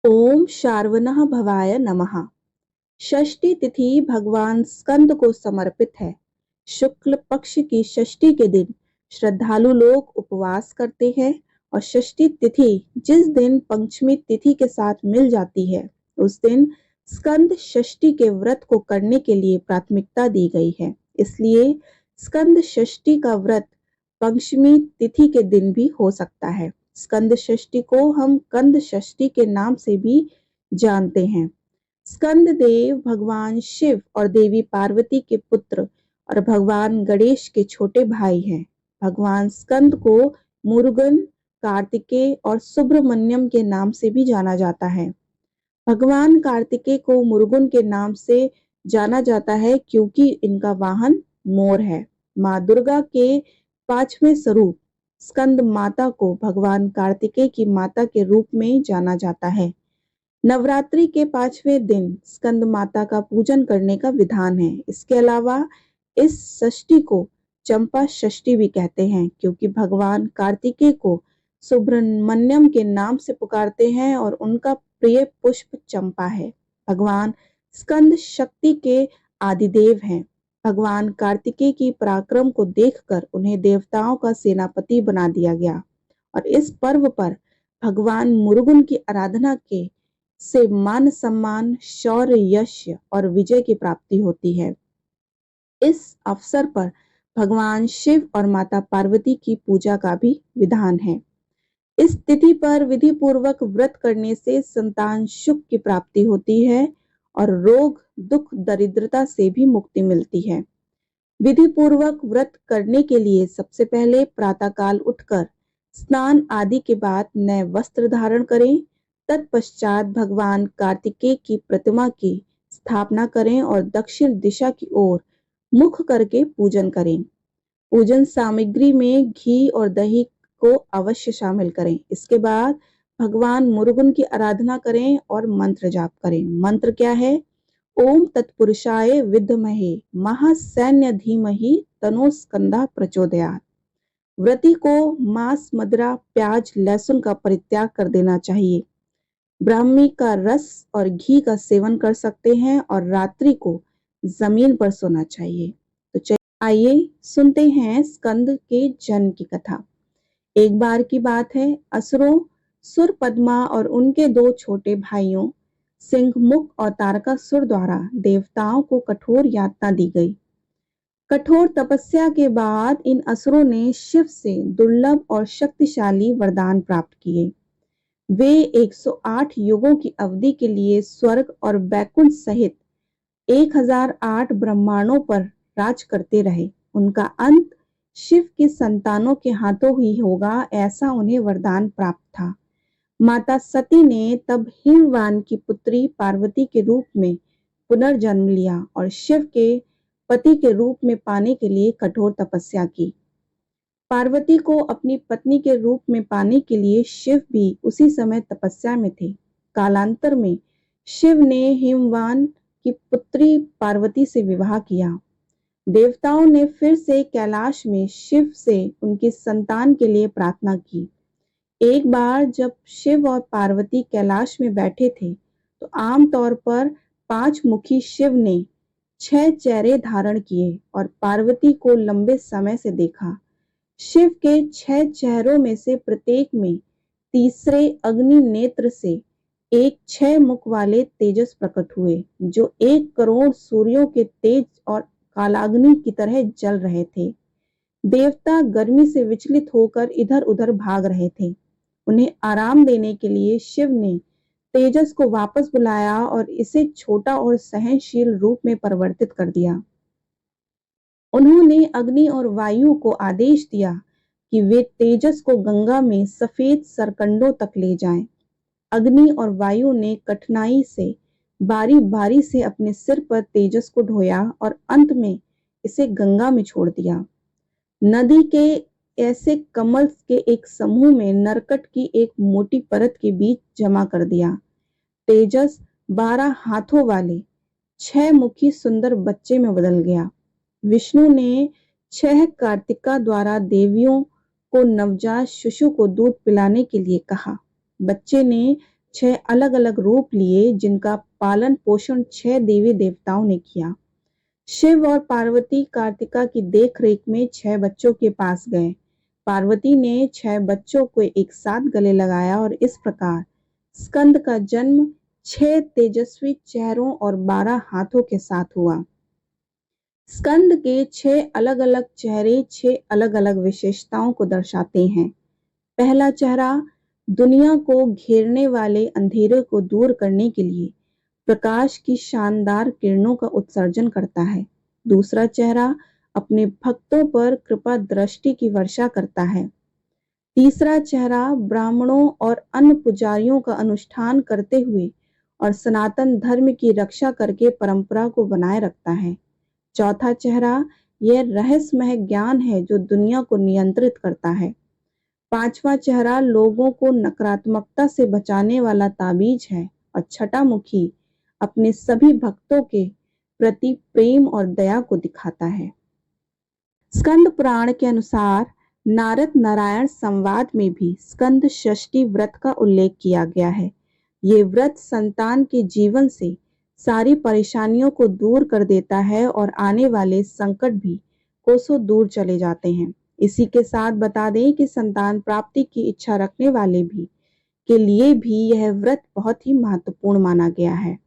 ओम शार्वनः भवाय नमः। षष्ठी तिथि भगवान स्कंद को समर्पित है। शुक्ल पक्ष की षष्ठी के दिन श्रद्धालु लोग उपवास करते हैं और षष्ठी तिथि जिस दिन पंचमी तिथि के साथ मिल जाती है उस दिन स्कंद षष्ठी के व्रत को करने के लिए प्राथमिकता दी गई है। इसलिए स्कंद षष्ठी का व्रत पंचमी तिथि के दिन भी हो सकता है। स्कंद षष्ठी को हम कंद षष्ठी के नाम से भी जानते हैं। स्कंद देव भगवान शिव और देवी पार्वती के पुत्र और भगवान गणेश के छोटे भाई हैं। भगवान स्कंद को मुरुगन, कार्तिकेय और सुब्रमण्यम के नाम से भी जाना जाता है। भगवान कार्तिकेय को मुरुगन के नाम से जाना जाता है क्योंकि इनका वाहन मोर है। माँ दुर्गा के पांचवें स्वरूप स्कंद माता को भगवान कार्तिकेय की माता के रूप में जाना जाता है। नवरात्रि के पांचवें दिन स्कंद माता का पूजन करने का विधान है। इसके अलावा इस षष्ठी को चंपा षष्ठी भी कहते हैं क्योंकि भगवान कार्तिकेय को सुब्रमण्यम के नाम से पुकारते हैं और उनका प्रिय पुष्प चंपा है। भगवान स्कंद शक्ति के आदिदेव हैं। भगवान कार्तिकेय की पराक्रम को देखकर उन्हें देवताओं का सेनापति बना दिया गया और इस पर्व पर भगवान मुरुगन की आराधना के से मान सम्मान, शौर्य, यश और विजय की प्राप्ति होती है। इस अवसर पर भगवान शिव और माता पार्वती की पूजा का भी विधान है। इस तिथि पर विधि पूर्वक व्रत करने से संतान सुख की प्राप्ति होती है और रोग, दुख, दरिद्रता से भी मुक्ति मिलती है। विधि पूर्वक व्रत करने के लिए सबसे पहले प्रातःकाल उठकर स्नान आदि के बाद नए वस्त्र धारण करें। तत्पश्चात भगवान कार्तिकेय की प्रतिमा की स्थापना करें और दक्षिण दिशा की ओर मुख करके पूजन करें। पूजन सामग्री में घी और दही को अवश्य शामिल करें। इसके बाद भगवान मुरुगन की आराधना करें और मंत्र जाप करें। मंत्र क्या है? ओम तत्पुरुषाय विद्महे महासैन्य धीमहि तनो स्कंदा प्रचोदयात्। व्रती को मांस, मदिरा, प्याज, लहसुन का परित्याग कर देना चाहिए। ब्राह्मी का रस और घी का सेवन कर सकते हैं और रात्रि को जमीन पर सोना चाहिए। तो चलिए आइए सुनते हैं स्कंद के जन्म की कथा। एक बार की बात है, असुरों सुरपद्मा और उनके दो छोटे भाइयों सिंहमुख और तारकासुर द्वारा देवताओं को कठोर यातना दी गई। कठोर तपस्या के बाद इन असुरों ने शिव से दुर्लभ और शक्तिशाली वरदान प्राप्त किए। वे 108 युगों की अवधि के लिए स्वर्ग और बैकुंठ सहित 1008 ब्रह्मांडों पर राज करते रहे। उनका अंत शिव की संतानों के हाथों ही होगा, ऐसा उन्हें वरदान प्राप्त था। माता सती ने तब हिमवान की पुत्री पार्वती के रूप में पुनर्जन्म लिया और शिव के पति के रूप में पाने के लिए कठोर तपस्या की। पार्वती को अपनी पत्नी के रूप में पाने के लिए शिव भी उसी समय तपस्या में थे। कालांतर में शिव ने हिमवान की पुत्री पार्वती से विवाह किया। देवताओं ने फिर से कैलाश में शिव से उनकी संतान के लिए प्रार्थना की। एक बार जब शिव और पार्वती कैलाश में बैठे थे तो आमतौर पर 5 मुखी शिव ने 6 चेहरे धारण किए और पार्वती को लंबे समय से देखा। शिव के 6 चेहरों में से प्रत्येक में तीसरे अग्नि नेत्र से एक 6 मुख वाले तेजस प्रकट हुए जो 1 करोड़ सूर्यों के तेज और कालाग्नि की तरह जल रहे थे। देवता गर्मी से विचलित होकर इधर उधर भाग रहे थे। उन्हें आराम देने के लिए शिव ने तेजस को वापस बुलाया और इसे छोटा और सहनशील रूप में परिवर्तित कर दिया। उन्होंने अग्नि और वायु को आदेश दिया कि वे तेजस को गंगा में सफेद सरकंडों तक ले जाएं। अग्नि और वायु ने कठिनाई से बारी बारी से अपने सिर पर तेजस को ढोया और अंत में इसे गंगा में छोड़ दिया। नदी के ऐसे कमल के एक समूह में नरकट की एक मोटी परत के बीच जमा कर दिया। तेजस 12 हाथों वाले 6 मुखी सुंदर बच्चे में बदल गया। विष्णु ने 6 कार्तिका द्वारा देवियों को नवजात शिशु को दूध पिलाने के लिए कहा। बच्चे ने 6 अलग-अलग रूप लिए जिनका पालन पोषण 6 देवी देवताओं ने किया। शिव और पार्वती कार्तिका की देखरेख में 6 बच्चों के पास गए। पार्वती ने 6 बच्चों को एक साथ गले लगाया और इस प्रकार स्कंद का जन्म 6 तेजस्वी चेहरों और 12 हाथों के साथ हुआ। स्कंद के 6 अलग-अलग चेहरे 6 अलग-अलग विशेषताओं को दर्शाते हैं। पहला चेहरा दुनिया को घेरने वाले अंधेरे को दूर करने के लिए प्रकाश की शानदार किरणों का उत्सर्जन करता है। दूसरा चेहरा अपने भक्तों पर कृपा दृष्टि की वर्षा करता है। तीसरा चेहरा ब्राह्मणों और अन्य पुजारियों का अनुष्ठान करते हुए और सनातन धर्म की रक्षा करके परंपरा को बनाए रखता है। चौथा चेहरा यह रहस्यमय ज्ञान है जो दुनिया को नियंत्रित करता है। पांचवा चेहरा लोगों को नकारात्मकता से बचाने वाला ताबीज है और छठा मुखी अपने सभी भक्तों के प्रति प्रेम और दया को दिखाता है। स्कंद पुराण के अनुसार नारद नारायण संवाद में भी स्कंद षष्ठी व्रत का उल्लेख किया गया है। ये व्रत संतान के जीवन से सारी परेशानियों को दूर कर देता है और आने वाले संकट भी कोसों दूर चले जाते हैं। इसी के साथ बता दें कि संतान प्राप्ति की इच्छा रखने वाले भी के लिए भी यह व्रत बहुत ही महत्वपूर्ण माना गया है।